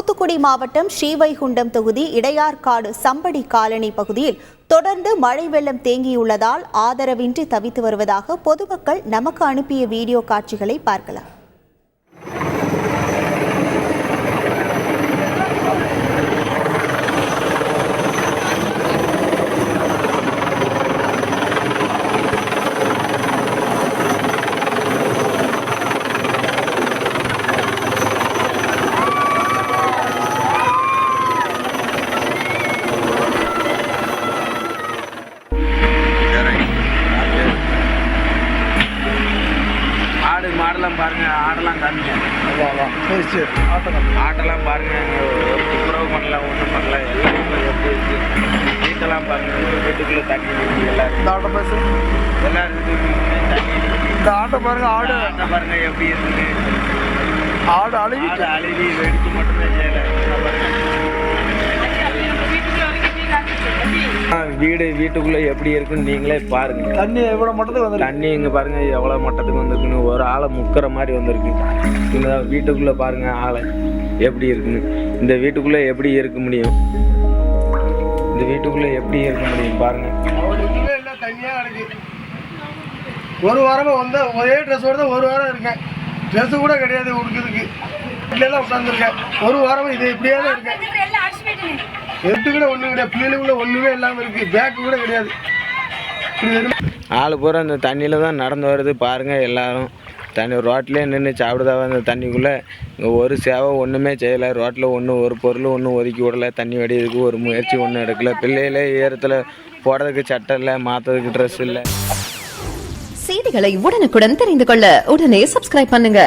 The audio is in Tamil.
தூத்துக்குடி மாவட்டம் ஸ்ரீவைகுண்டம் தொகுதி இடையார்காடு சம்படி காலனி பகுதியில் தொடர்ந்து மழை வெள்ளம் தேங்கியுள்ளதால் ஆதரவின்றி தவித்து வருவதாக பொதுமக்கள் நமக்கு அனுப்பிய வீடியோ காட்சிகளை பார்க்கலாம். மாடெல்லாம் பாருங்க, ஆடெல்லாம் காமிங்க, ஆட்டெல்லாம் பாருங்க, ஒரு துப்புரவு பண்ணலாம், ஒன்றும் பண்ணல, எல்லாமே எப்படி இருக்கு. வீட்டெல்லாம் பாருங்க, வீட்டுக்குள்ள தண்ணி இருக்கு, எல்லாரும் தண்ணி இந்த ஆட்டை பாருங்க, ஆட்டை பாருங்க எப்படி இருக்குது. ஆடு அழுவி வெடிச்சு மட்டுமே செய்யலை. வீட்டுக்குள்ள எப்படி இருக்குன்னு நீங்களே பாருங்க. தண்ணி எவ்வளவு மட்டத்துக்கு வந்து தண்ணி இங்க பாருங்க எவ்வளவு மட்டத்துக்கு வந்திருக்குன்னு. ஒரு ஆளை முக்கிற மாதிரி வந்திருக்கு. இந்த வீட்டுக்குள்ள பாருங்க ஆளை எப்படி இருக்குன்னு. இந்த வீட்டுக்குள்ள எப்படி இருக்க முடியும்? இந்த வீட்டுக்குள்ள எப்படி இருக்க முடியும் பாருங்க. தண்ணியா இருக்கு. ஒரு வாரமா வந்த ஒரே ட்ரெஸ்ஸோட தான் ஒரு வாரம் இருக்கேன். ட்ரெஸ் கூட கிடையாது உடுக்கிறதுக்கு. இல்லைலாம் உட்காந்துருக்கேன். ஒரு வாரமா இது இப்படியே தான் இருக்கேன். எட்டு கூட ஒன்றும் கிடையாது. பிள்ளைகளுக்குள்ள ஒன்றுமே இல்லாமல் இருக்குது. பேக்கு கூட கிடையாது. ஆள் பூரா இந்த தண்ணியில் தான் நடந்து வருது பாருங்கள். எல்லாரும் தண்ணி ரோட்லேயே நின்று சாப்பிடுதாவ. அந்த தண்ணிக்குள்ளே இங்கே ஒரு சேவை ஒன்றுமே செய்யலை. ரோட்டில் ஒரு பொருள் ஒன்றும் ஒதுக்கி விடலை. தண்ணி வடிகிறதுக்கு ஒரு முயற்சி ஒன்றும் எடுக்கலை. பிள்ளைகளே ஈரத்தில் போடுறதுக்கு சட்டை இல்லை, மாற்றுறதுக்கு ட்ரெஸ் இல்லை. செய்திகளை உடனுக்குடன் தெரிந்து கொள்ள உடனே சப்ஸ்கிரைப் பண்ணுங்க.